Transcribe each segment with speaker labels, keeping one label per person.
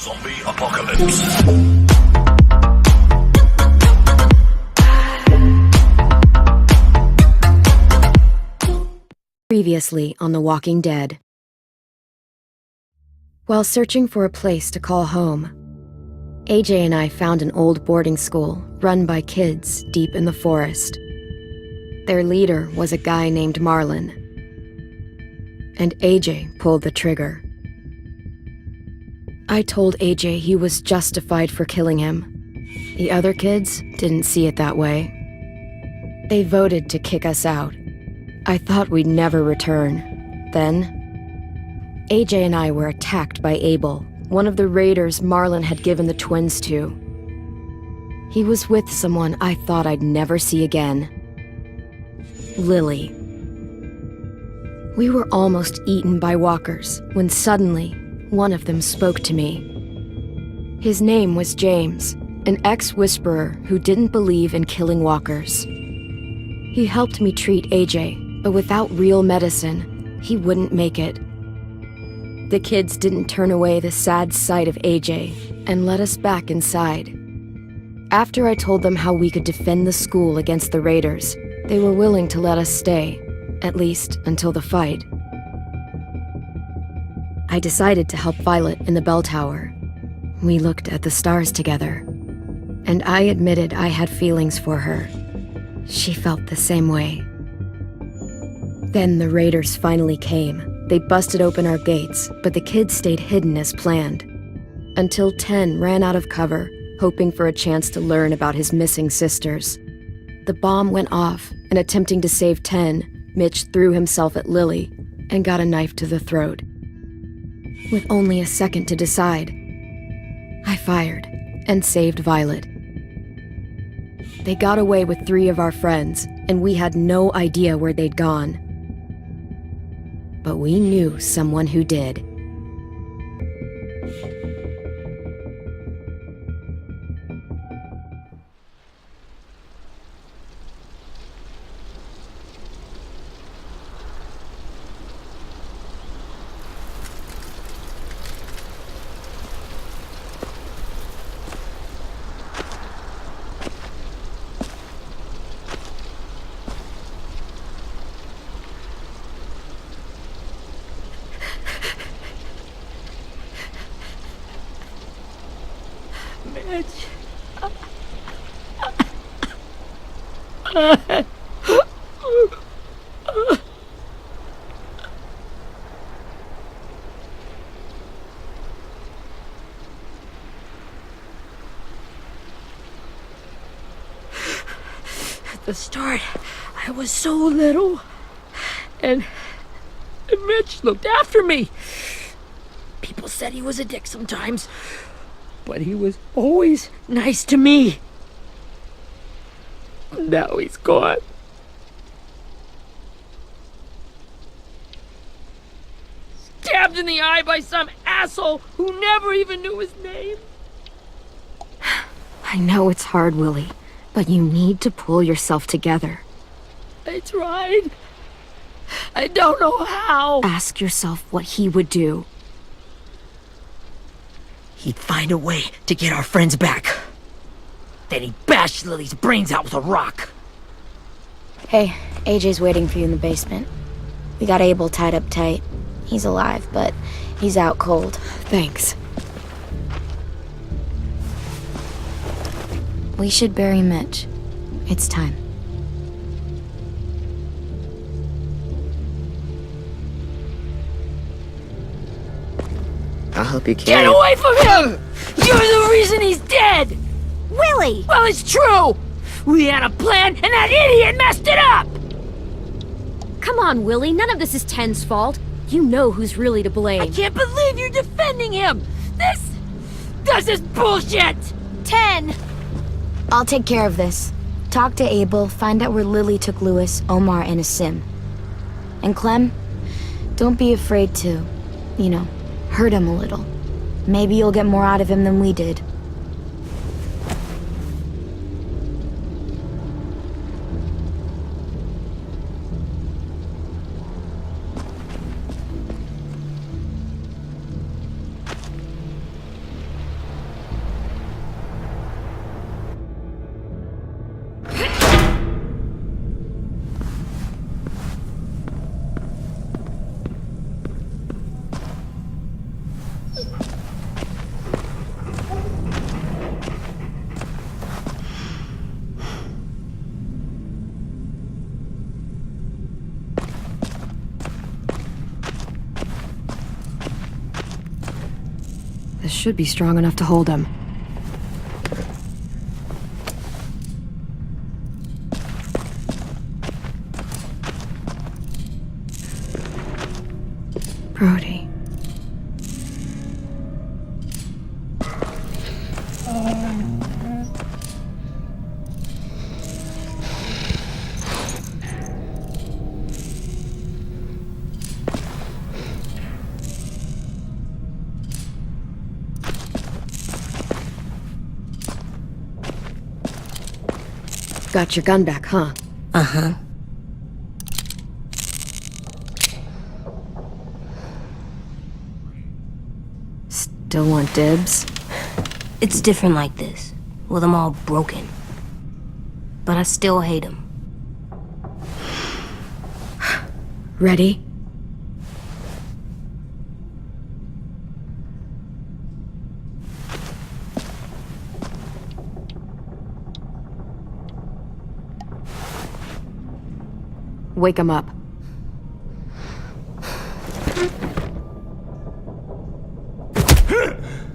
Speaker 1: Zombie apocalypse.
Speaker 2: Previously on The Walking Dead. While searching for a place to call home, AJ and I found an old boarding school run by kids deep in the forest. Their leader was a guy named Marlon, and AJ pulled the trigger. I told AJ he was justified for killing him. The other kids didn't see it that way. They voted to kick us out. I thought we'd never return. Then, AJ and I were attacked by Abel, one of the raiders Marlon had given the twins to. He was with someone I thought I'd never see again. Lily. We were almost eaten by walkers when suddenly one of them spoke to me. His name was James, an ex-whisperer who didn't believe in killing walkers. He helped me treat AJ, but without real medicine, he wouldn't make it. The kids didn't turn away the sad sight of AJ and let us back inside. After I told them how we could defend the school against the raiders, they were willing to let us stay, at least until the fight. I decided to help Violet in the bell tower. We looked at the stars together, and I admitted I had feelings for her. She felt the same way. Then the raiders finally came. They busted open our gates, but the kids stayed hidden as planned. Until 10 ran out of cover, hoping for a chance to learn about his missing sisters. The bomb went off, and attempting to save 10, Mitch threw himself at Lily and got a knife to the throat. With only a second to decide, I fired and saved Violet. They got away with 3 of our friends, and we had no idea where they'd gone. But we knew someone who did.
Speaker 3: Mitch. At the start, I was so little, and Mitch looked after me. People said he was a dick sometimes, but he was always nice to me. Now he's gone. Stabbed in the eye by some asshole who never even knew his name.
Speaker 2: I know it's hard, Willie, but you need to pull yourself together.
Speaker 3: I tried. I don't know how.
Speaker 2: Ask yourself what he would do.
Speaker 3: He'd find a way to get our friends back. Then he'd bash Lily's brains out with a rock.
Speaker 4: Hey, AJ's waiting for you in the basement. We got Abel tied up tight. He's alive, but he's out cold.
Speaker 2: Thanks.
Speaker 4: We should bury Mitch. It's time.
Speaker 5: I'll help you
Speaker 3: Get
Speaker 5: carry.
Speaker 3: away from him! You're the reason he's dead!
Speaker 4: Willie!
Speaker 3: Well, it's true! We had a plan, and that idiot messed it up!
Speaker 2: Come on, Willie, none of this is Ten's fault. You know who's really to blame.
Speaker 3: I can't believe you're defending him! This is bullshit!
Speaker 4: 10! I'll take care of this. Talk to Abel, find out where Lily took Lewis, Omar, and Asim. And Clem, don't be afraid to, hurt him a little. Maybe you'll get more out of him than we did.
Speaker 2: This should be strong enough to hold him. Brody. Got your gun back, huh?
Speaker 5: Uh-huh.
Speaker 2: Still want dibs?
Speaker 5: It's different like this, with them all broken. But I still hate them.
Speaker 2: Ready? Wake him up.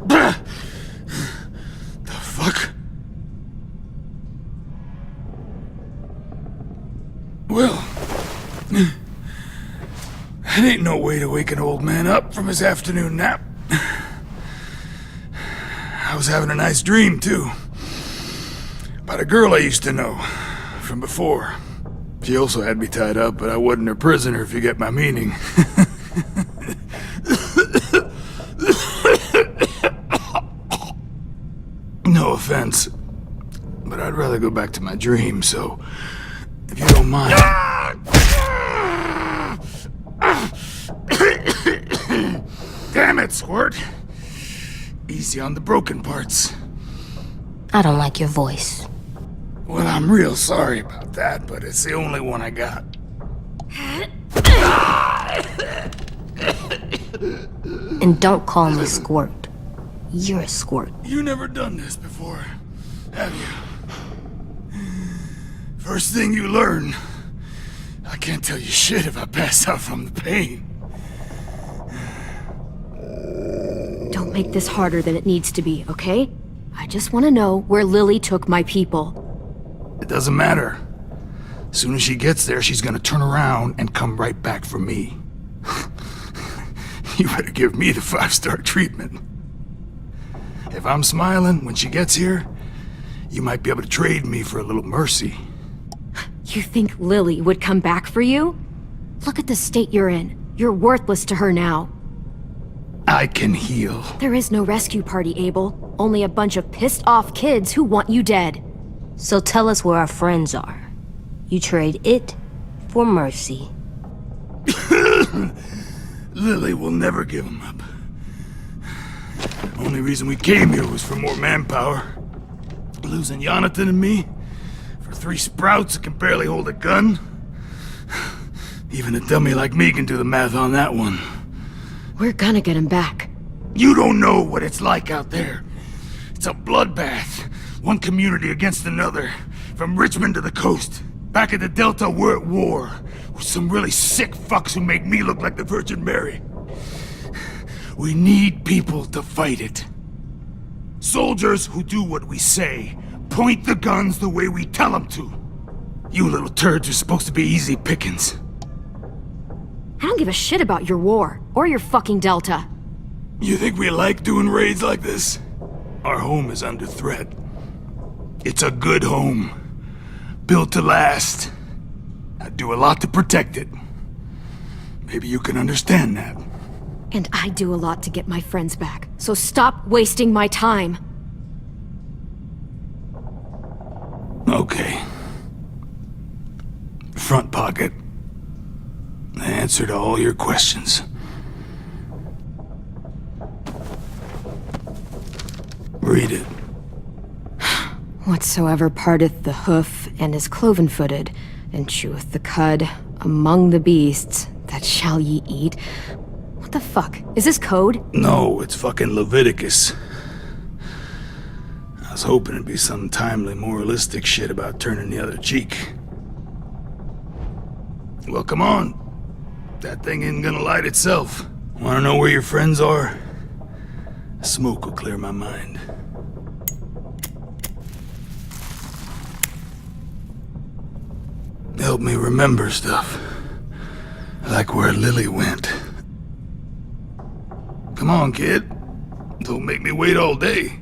Speaker 6: The fuck? Well, that ain't no way to wake an old man up from his afternoon nap. I was having a nice dream, too. About a girl I used to know from before. She also had me tied up, but I wasn't her prisoner, if you get my meaning. No offense, but I'd rather go back to my dream, so if you don't mind. Damn it, Squirt. Easy on the broken parts.
Speaker 5: I don't like your voice.
Speaker 6: Well, I'm real sorry about that, but it's the only one I got.
Speaker 5: And don't call me Squirt. You're a squirt.
Speaker 6: You never done this before, have you? First thing you learn, I can't tell you shit if I pass out from the pain.
Speaker 2: Don't make this harder than it needs to be, okay? I just want to know where Lily took my people.
Speaker 6: It doesn't matter. As soon as she gets there, she's gonna turn around and come right back for me. You better give me the 5-star treatment. If I'm smiling when she gets here, you might be able to trade me for a little mercy.
Speaker 2: You think Lily would come back for you? Look at the state you're in. You're worthless to her now.
Speaker 6: I can heal.
Speaker 2: There is no rescue party, Abel. Only a bunch of pissed-off kids who want you dead.
Speaker 5: So tell us where our friends are. You trade it for mercy.
Speaker 6: Lily will never give him up. Only reason we came here was for more manpower. Losing Jonathan and me for 3 sprouts that can barely hold a gun. Even a dummy like me can do the math on that one.
Speaker 2: We're gonna get him back.
Speaker 6: You don't know what it's like out there. It's a bloodbath. One community against another. From Richmond to the coast. Back at the Delta, we're at war. With some really sick fucks who make me look like the Virgin Mary. We need people to fight it. Soldiers who do what we say. Point the guns the way we tell them to. You little turds are supposed to be easy pickings.
Speaker 2: I don't give a shit about your war, or your fucking Delta.
Speaker 6: You think we like doing raids like this? Our home is under threat. It's a good home. Built to last. I do a lot to protect it. Maybe you can understand that.
Speaker 2: And I do a lot to get my friends back, so stop wasting my time.
Speaker 6: Okay. Front pocket. The answer to all your questions. Read it.
Speaker 2: Whatsoever parteth the hoof and is cloven-footed, and cheweth the cud among the beasts, that shall ye eat. What the fuck? Is this code?
Speaker 6: No, it's fucking Leviticus. I was hoping it'd be some timely moralistic shit about turning the other cheek. Well, come on. That thing isn't gonna light itself. Wanna know where your friends are? Smoke will clear my mind. Help me remember stuff. Like where Lily went. Come on, kid. Don't make me wait all day.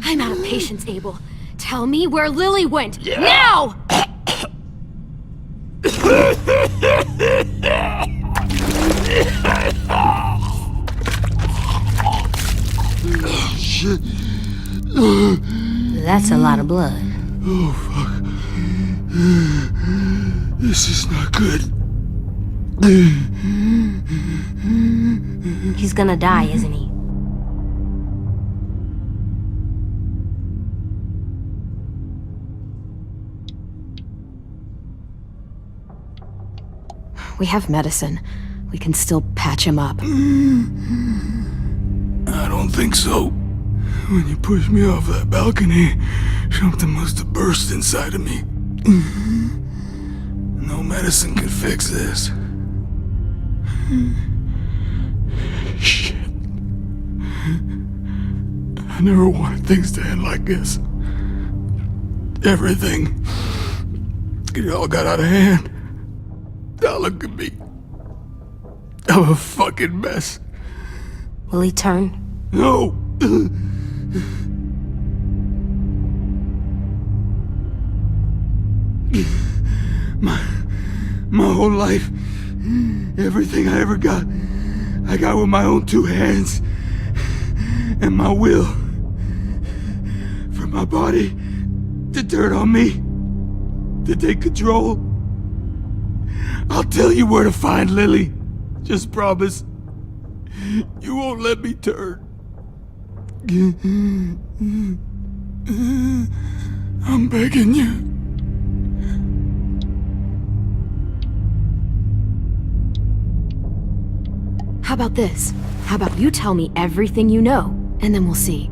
Speaker 2: I'm out of patience, Abel. Tell me where Lily went. Now!
Speaker 6: Shit.
Speaker 5: That's a lot of blood.
Speaker 6: Oh, fuck. This is not good.
Speaker 5: He's gonna die, isn't he?
Speaker 2: We have medicine. We can still patch him up.
Speaker 6: I don't think so. When you pushed me off that balcony, something must have burst inside of me. No medicine could fix this. Shit. I never wanted things to end like this. Everything. It all got out of hand. Now look at me. I'm a fucking mess.
Speaker 5: Will he turn?
Speaker 6: No! My whole life, everything I ever got, I got with my own two hands and my will. For my body to turn on me, to take control. I'll tell you where to find Lily. Just promise. You won't let me turn. I'm begging you.
Speaker 2: How about this? How about you tell me everything you know, and then we'll see.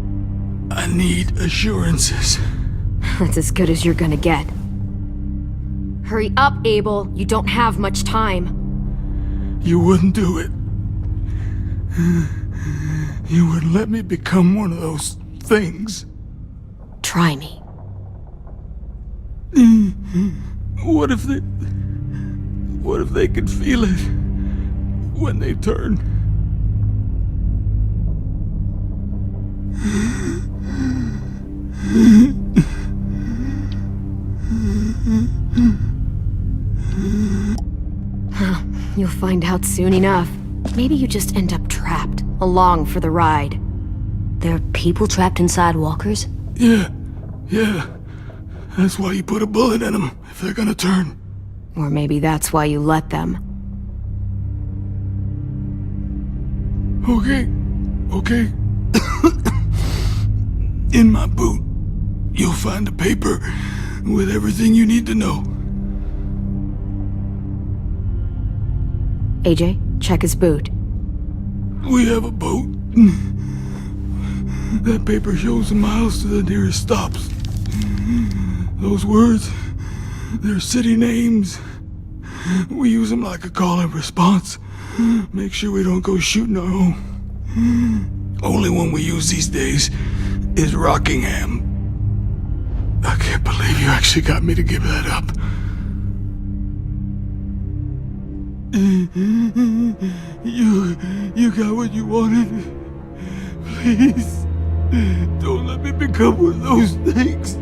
Speaker 6: I need assurances.
Speaker 2: That's as good as you're gonna get. Hurry up, Abel. You don't have much time.
Speaker 6: You wouldn't do it. You wouldn't let me become one of those things.
Speaker 2: Try me.
Speaker 6: What if they could feel it when they turn?
Speaker 2: You'll find out soon enough. Maybe you just end up trapped, along for the ride.
Speaker 5: There are people trapped inside walkers?
Speaker 6: Yeah. That's why you put a bullet in them, if they're gonna turn.
Speaker 2: Or maybe that's why you let them.
Speaker 6: Okay. In my boot, you'll find a paper with everything you need to know.
Speaker 2: AJ, check his boot.
Speaker 6: We have a boat. That paper shows the miles to the nearest stops. Those words, they're city names. We use them like a call and response. Make sure we don't go shooting our own. Only one we use these days is Rockingham. I can't believe you actually got me to give that up. You got what you wanted. Please, don't let me become one of those things.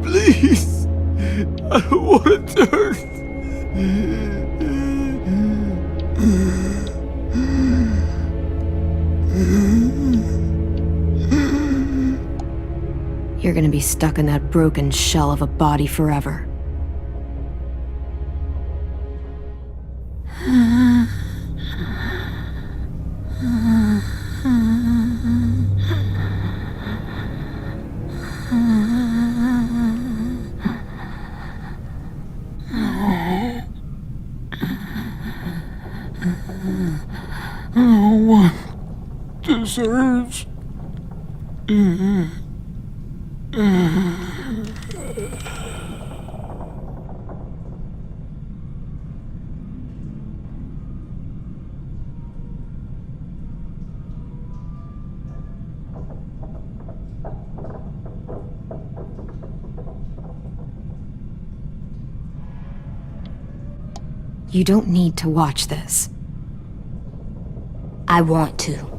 Speaker 6: Please, I don't want to turn.
Speaker 2: You're gonna be stuck in that broken shell of a body forever.
Speaker 6: No one deserves.
Speaker 2: You don't need to watch this.
Speaker 5: I want to.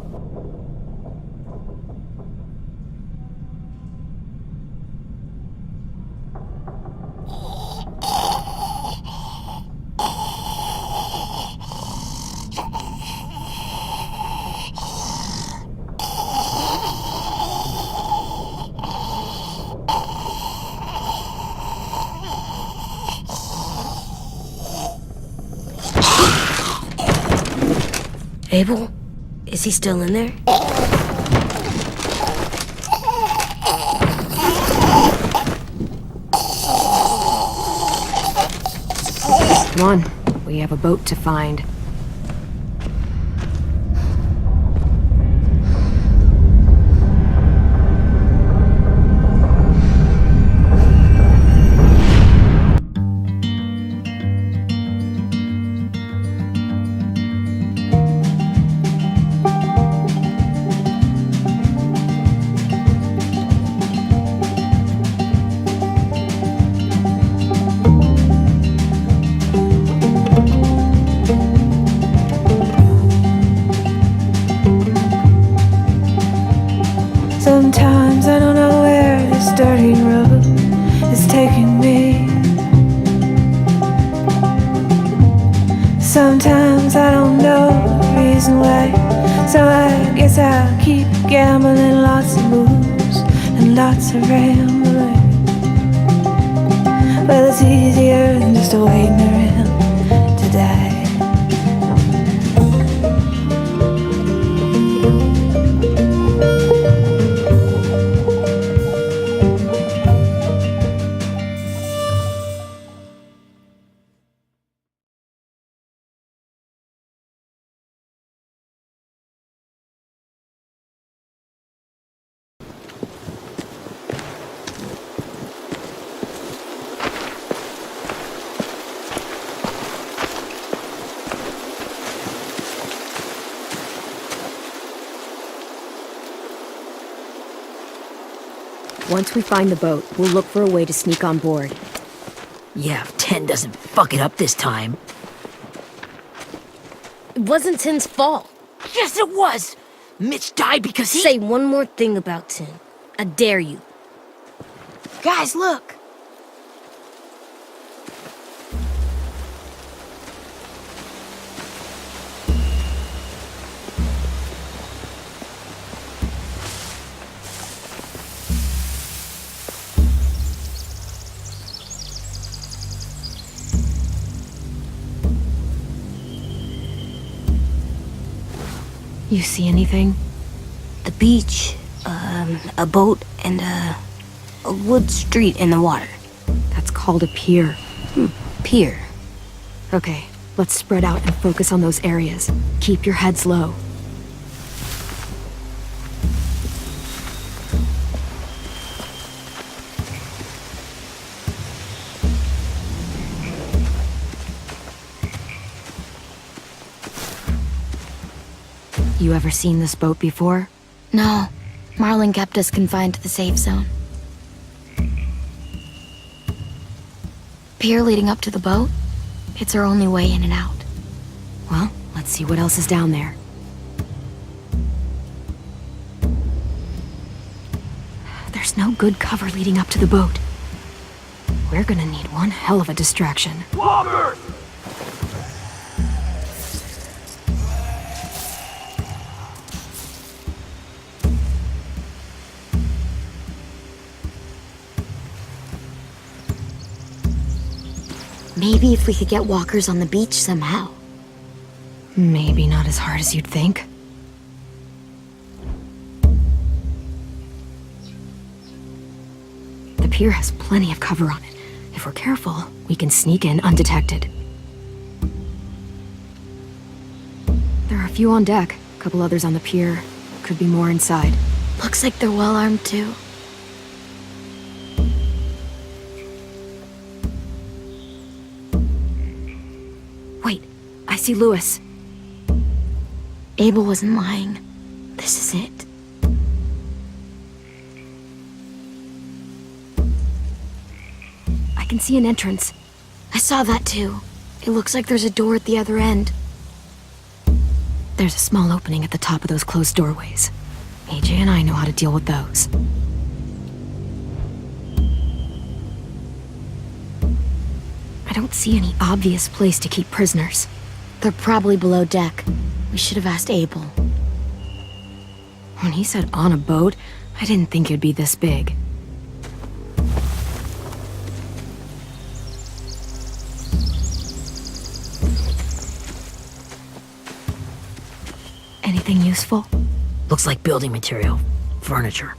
Speaker 5: Abel? Is he still in there?
Speaker 2: Come on, we have a boat to find.
Speaker 7: Sometimes I don't know where this dirty road is taking me. Sometimes I don't know the reason why, so I guess I'll keep gambling, lots of moves and lots of rambling. Well, it's easier than just waiting around to die.
Speaker 2: Once we find the boat, we'll look for a way to sneak on board.
Speaker 3: Yeah, if 10 doesn't fuck it up this time.
Speaker 5: It wasn't Tin's fault.
Speaker 3: Yes, it was! Mitch died because he—
Speaker 5: Say one more thing about Tin. I dare you.
Speaker 4: Guys, look!
Speaker 2: You see anything?
Speaker 5: The beach, a boat, and a wood street in the water.
Speaker 2: That's called a pier.
Speaker 5: Pier.
Speaker 2: Okay, let's spread out and focus on those areas. Keep your heads low. You ever seen this boat before?
Speaker 4: No, Marlin kept us confined to the safe zone. Pier leading up to the boat? It's our only way in and out.
Speaker 2: Well, let's see what else is down there. There's no good cover leading up to the boat. We're gonna need one hell of a distraction.
Speaker 6: Walker!
Speaker 4: Maybe if we could get walkers on the beach somehow.
Speaker 2: Maybe not as hard as you'd think. The pier has plenty of cover on it. If we're careful, we can sneak in undetected. There are a few on deck, a couple others on the pier. Could be more inside.
Speaker 4: Looks like they're well armed too.
Speaker 2: see Louis.
Speaker 4: Abel wasn't lying. This is it.
Speaker 2: I can see an entrance.
Speaker 4: I saw that too. It looks like there's a door at the other end.
Speaker 2: There's a small opening at the top of those closed doorways. AJ and I know how to deal with those. I don't see any obvious place to keep prisoners.
Speaker 4: They're probably below deck. We should have asked Abel.
Speaker 2: When he said on a boat, I didn't think it'd be this big. Anything useful?
Speaker 3: Looks like building material. Furniture.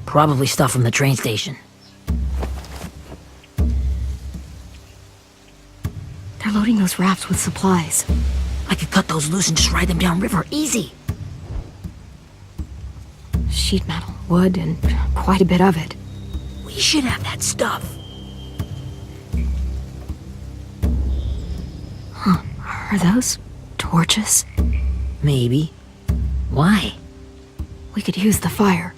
Speaker 3: Probably stuff from the train station.
Speaker 2: They're loading those rafts with supplies.
Speaker 3: I could cut those loose and just ride them downriver. Easy.
Speaker 2: Sheet metal, wood, and quite a bit of it.
Speaker 3: We should have that stuff.
Speaker 2: Huh. Are those torches?
Speaker 3: Maybe. Why?
Speaker 2: We could use the fire.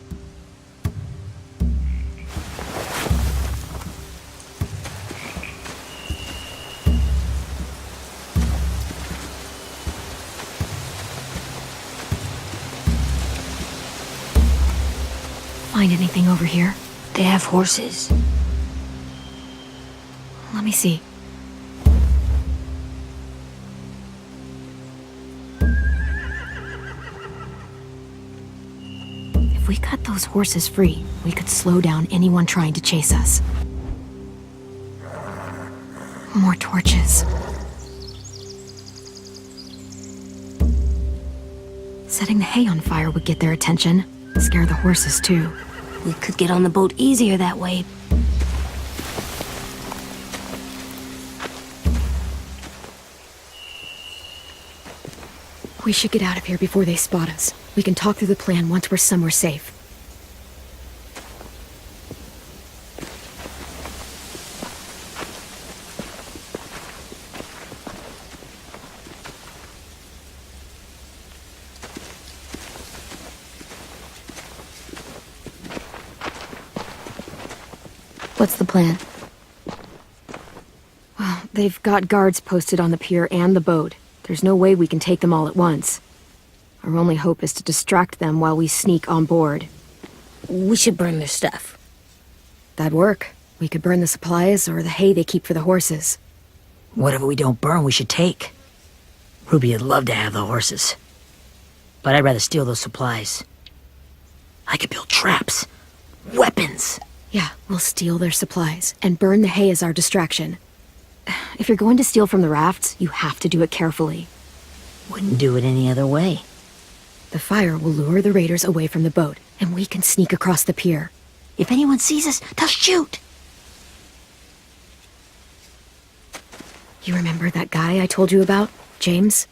Speaker 2: Find anything over here?
Speaker 5: They have horses.
Speaker 2: Let me see. If we cut those horses free, we could slow down anyone trying to chase us. More torches. Setting the hay on fire would get their attention. Scare the horses, too.
Speaker 5: We could get on the boat easier that way.
Speaker 2: We should get out of here before they spot us. We can talk through the plan once we're somewhere safe.
Speaker 4: What's the plan?
Speaker 2: Well, they've got guards posted on the pier and the boat. There's no way we can take them all at once. Our only hope is to distract them while we sneak on board.
Speaker 5: We should burn their stuff.
Speaker 2: That'd work. We could burn the supplies or the hay they keep for the horses.
Speaker 3: Whatever we don't burn, we should take. Ruby would love to have the horses. But I'd rather steal those supplies. I could build traps. Weapons.
Speaker 2: Yeah, we'll steal their supplies and burn the hay as our distraction. If you're going to steal from the rafts, you have to do it carefully.
Speaker 3: Wouldn't do it any other way.
Speaker 2: The fire will lure the raiders away from the boat, and we can sneak across the pier.
Speaker 3: If anyone sees us, they'll shoot.
Speaker 2: You remember that guy I told you about, James?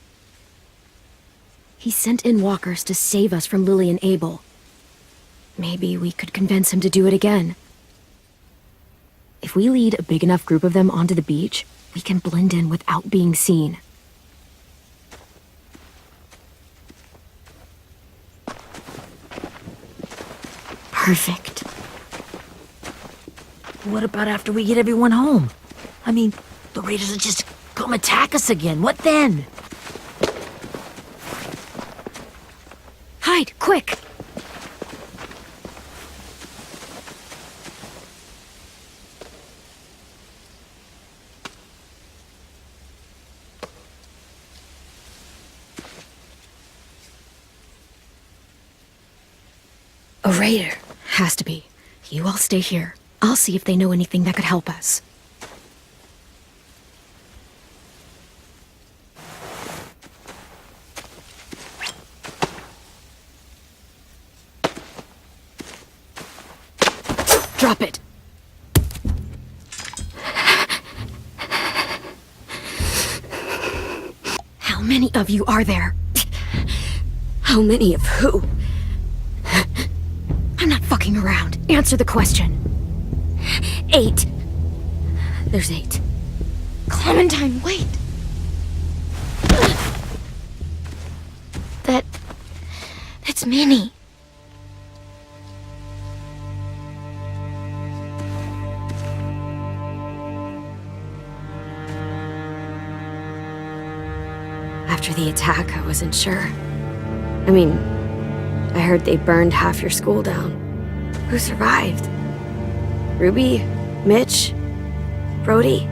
Speaker 2: He sent in walkers to save us from Lily and Abel. Maybe we could convince him to do it again. If we lead a big enough group of them onto the beach, we can blend in without being seen. Perfect.
Speaker 3: What about after we get everyone home? I mean, the raiders will just come attack us again. What then?
Speaker 2: Hide, quick! A raider. Has to be. You all stay here. I'll see if they know anything that could help us. Drop it. How many of you are there? How many of who? I'm not fucking around. Answer the question. 8. There's 8.
Speaker 4: Clementine, wait! Minnie.
Speaker 2: After the attack, I wasn't sure. I mean, I heard they burned half your school down. Who survived? Ruby? Mitch? Brody?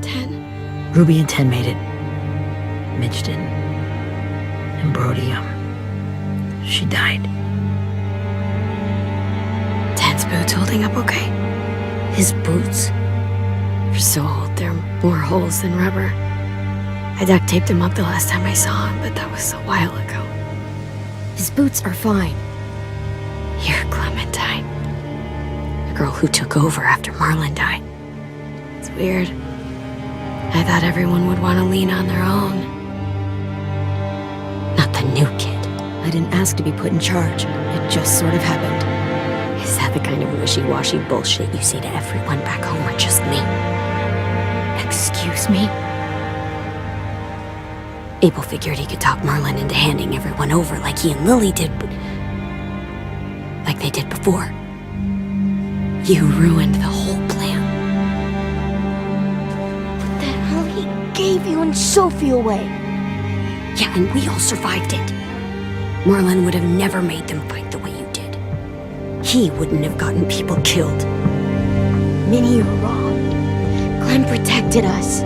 Speaker 2: 10?
Speaker 3: Ruby and 10 made it. Mitch didn't. And Brody, she died.
Speaker 2: 10's boots holding up okay?
Speaker 5: His boots?
Speaker 2: They're so old, there are more holes than rubber. I duct taped him up the last time I saw him, but that was a while ago. His boots are fine. You're Clementine. The girl who took over after Marlon died. It's weird. I thought everyone would want to lean on their own. Not the new kid. I didn't ask to be put in charge. It just sort of happened.
Speaker 5: Is that the kind of wishy-washy bullshit you say to everyone back home or just me?
Speaker 2: Excuse me?
Speaker 5: Abel figured he could talk Marlon into handing everyone over like he and Lily did, but like they did before.
Speaker 2: You ruined the whole plan.
Speaker 4: The hell he gave you and Sophie away.
Speaker 5: Yeah, and we all survived it. Marlon would have never made them fight the way you did. He wouldn't have gotten people killed.
Speaker 4: Minnie, you're wrong. Glenn protected us.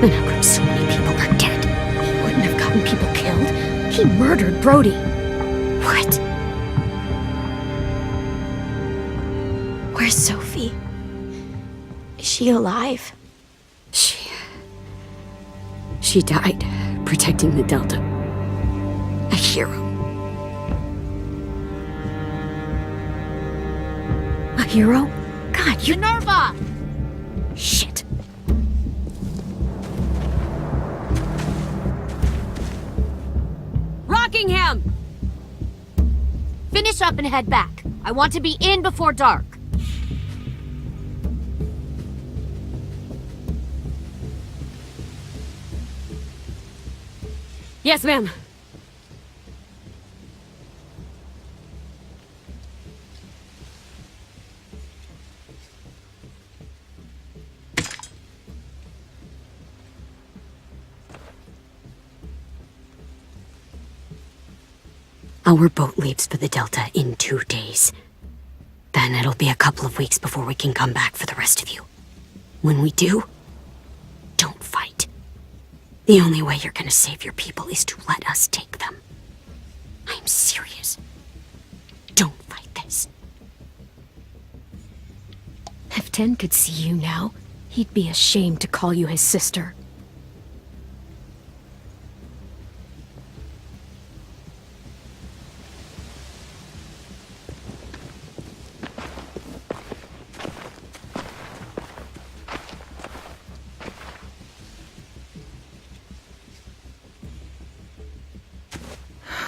Speaker 5: And how come so many people are dead?
Speaker 2: He wouldn't have gotten people killed. He murdered Brody.
Speaker 5: What?
Speaker 4: Where's Sophie? Is she alive?
Speaker 2: She died protecting the Delta. A hero. A hero? God, you...
Speaker 4: Minerva!
Speaker 2: Shit.
Speaker 8: Rockingham! Finish up and head back. I want to be in before dark.
Speaker 2: Yes, ma'am.
Speaker 5: Our boat leaves for the Delta in 2 days. Then it'll be a couple of weeks before we can come back for the rest of you. When we do, don't fight. The only way you're gonna save your people is to let us take them. I'm serious. Don't fight this.
Speaker 2: If 10 could see you now, he'd be ashamed to call you his sister.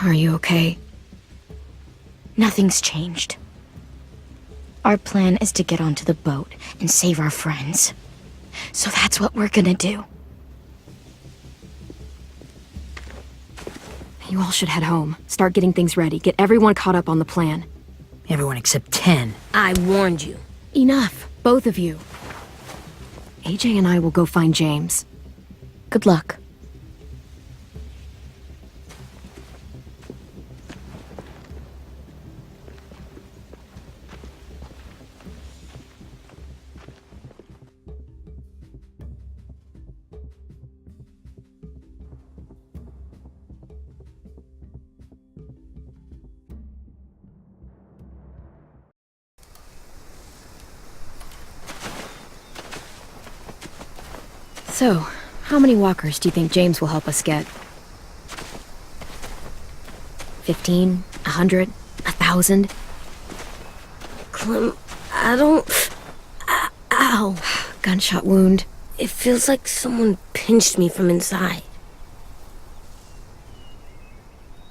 Speaker 2: Are you okay?
Speaker 4: Nothing's changed. Our plan is to get onto the boat and save our friends. So that's what we're gonna do.
Speaker 2: You all should head home. Start getting things ready. Get everyone caught up on the plan.
Speaker 3: Everyone except 10.
Speaker 5: I warned you.
Speaker 2: Enough, both of you. AJ and I will go find James.
Speaker 4: Good luck.
Speaker 2: So, how many walkers do you think James will help us get? 15? 100? 1,000?
Speaker 5: Clem, I don't... Ow.
Speaker 2: Gunshot wound.
Speaker 5: It feels like someone pinched me from inside.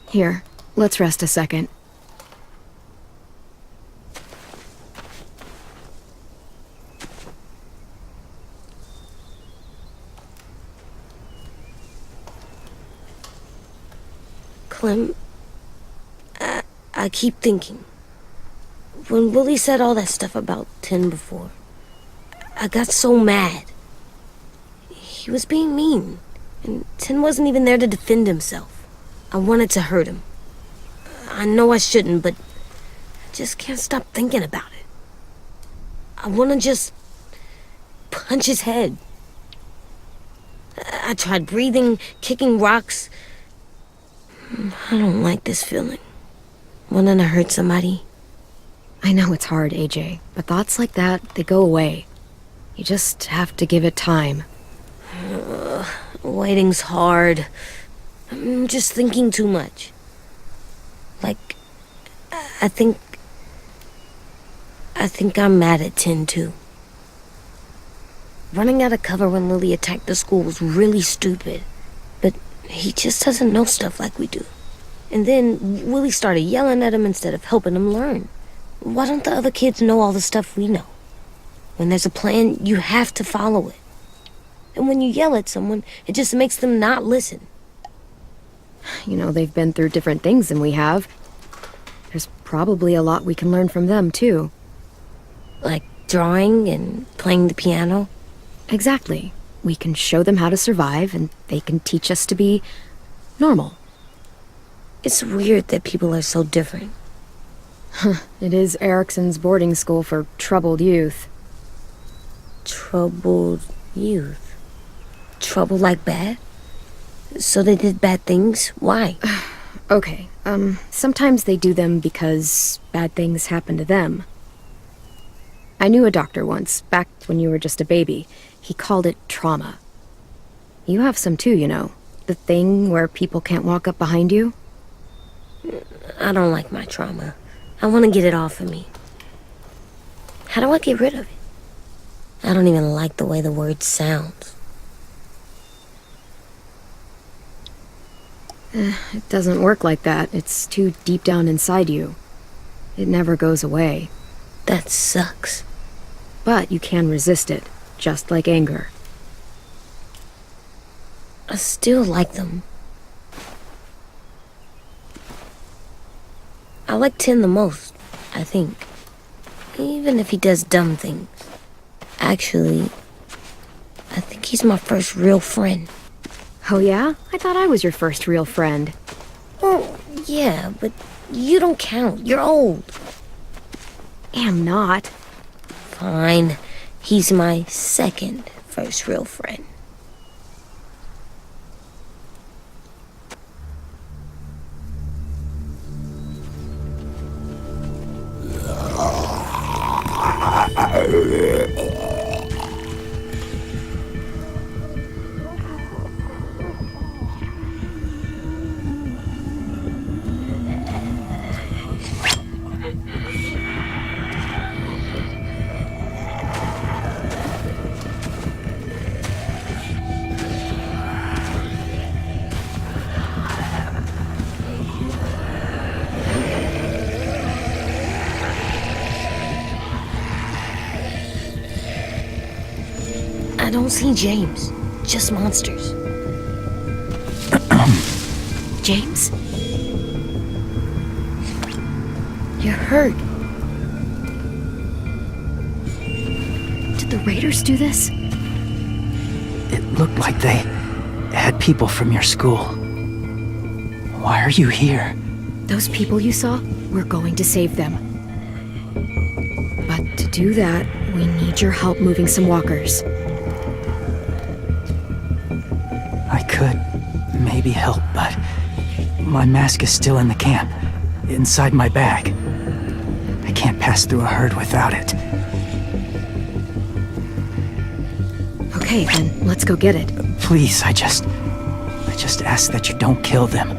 Speaker 2: Here, let's rest a second.
Speaker 9: Clem, I keep thinking. When Willie said all that stuff about Tin before, I got so mad. He was being mean, and Tin wasn't even there to defend himself. I wanted to hurt him. I know I shouldn't, but I just can't stop thinking about it. I want to just punch his head. I tried breathing, kicking rocks. I don't like this feeling. Wanting to hurt somebody.
Speaker 2: I know it's hard, AJ, but thoughts like that, they go away. You just have to give it time.
Speaker 9: Waiting's hard. I'm just thinking too much. Like, I think I'm mad at Tin, too. Running out of cover when Lily attacked the school was really stupid. But he just doesn't know stuff like we do. And then Willie started yelling at him instead of helping him learn. Why don't the other kids know all the stuff we know? When there's a plan, you have to follow it. And when you yell at someone, it just makes them not listen.
Speaker 2: You know, they've been through different things than we have. There's probably a lot we can learn from them, too.
Speaker 9: Like drawing and playing the piano?
Speaker 2: Exactly. We can show them how to survive, and they can teach us to be normal.
Speaker 9: It's weird that people are so different.
Speaker 2: It is Erickson's boarding school for troubled youth.
Speaker 9: Troubled youth? Trouble like bad? So they did bad things? Why?
Speaker 2: Okay, sometimes they do them because bad things happen to them. I knew a doctor once, back when you were just a baby. He called it trauma. You have some too, you know. The thing where people can't walk up behind you.
Speaker 9: I don't like my trauma. I want to get it off of me. How do I get rid of it? I don't even like the way the word sounds.
Speaker 2: It doesn't work like that. It's too deep down inside you. It never goes away.
Speaker 9: That sucks.
Speaker 2: But you can resist it, just like anger.
Speaker 9: I still like them. I like Tin the most, I think. Even if he does dumb things. Actually, I think he's my first real friend.
Speaker 2: Oh yeah? I thought I was your first real friend.
Speaker 9: Well, yeah, but you don't count. You're old.
Speaker 2: Am not.
Speaker 9: Fine. He's my second first real friend. I don't see James, just monsters.
Speaker 2: James? You're hurt. Did the raiders do this?
Speaker 10: It looked like they had people from your school. Why are you here?
Speaker 2: Those people you saw, we're going to save them. But to do that, we need your help moving some walkers.
Speaker 10: I could maybe help, but my mask is still in the camp, inside my bag. I can't pass through a herd without it.
Speaker 2: Okay, then let's go get it.
Speaker 10: Please, I just ask that you don't kill them.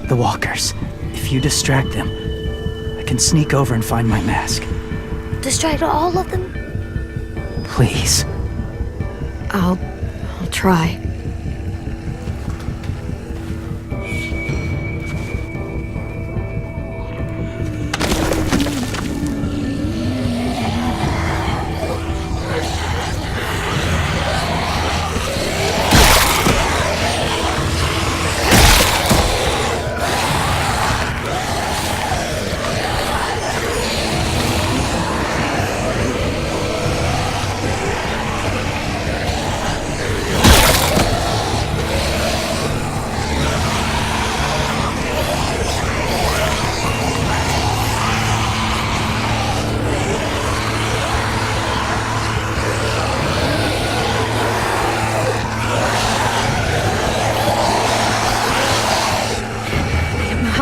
Speaker 10: The walkers. If you distract them, I can sneak over and find my mask.
Speaker 9: Distract all of them?
Speaker 10: Please.
Speaker 2: I'll try.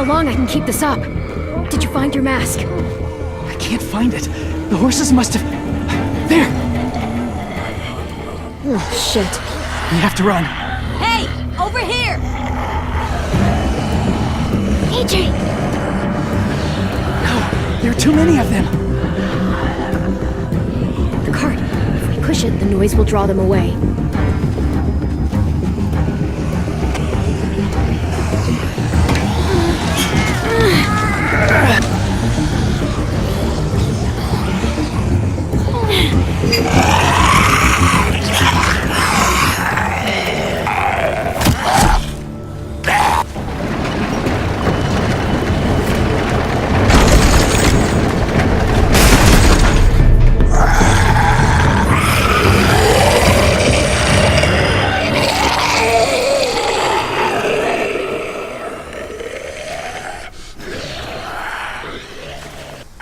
Speaker 2: long I can keep this up. Did you find your mask?
Speaker 10: I can't find it. The horses must have... There!
Speaker 2: Oh, shit.
Speaker 10: We have to run.
Speaker 8: Hey! Over here!
Speaker 2: AJ!
Speaker 10: No, there are too many of them.
Speaker 2: The cart. If we push it, the noise will draw them away.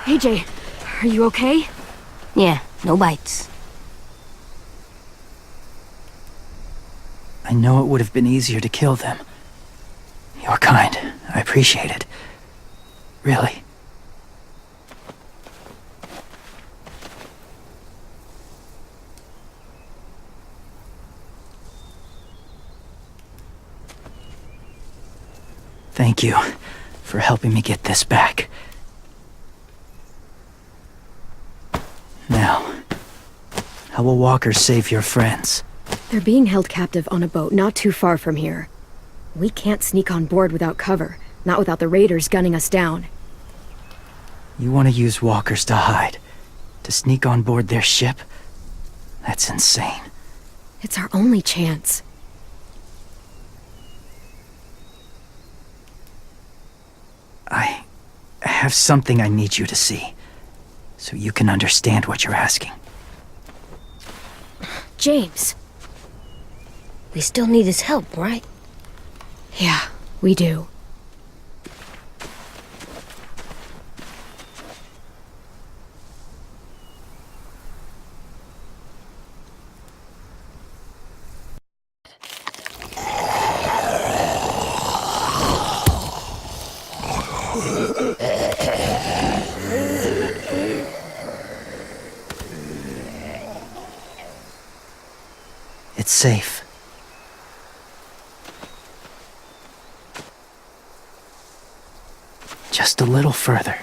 Speaker 2: AJ, are you okay?
Speaker 9: Yeah, no bites.
Speaker 10: I know it would have been easier to kill them. You're kind. I appreciate it. Really. Thank you for helping me get this back. Now, how will walkers save your friends?
Speaker 2: They're being held captive on a boat not too far from here. We can't sneak on board without cover, not without the raiders gunning us down.
Speaker 10: You want to use walkers to hide? To sneak on board their ship? That's insane.
Speaker 2: It's our only chance.
Speaker 10: I have something I need you to see, so you can understand what you're asking.
Speaker 2: James.
Speaker 9: We still need his help, right?
Speaker 2: Yeah, we do.
Speaker 10: It's safe. Just a little further.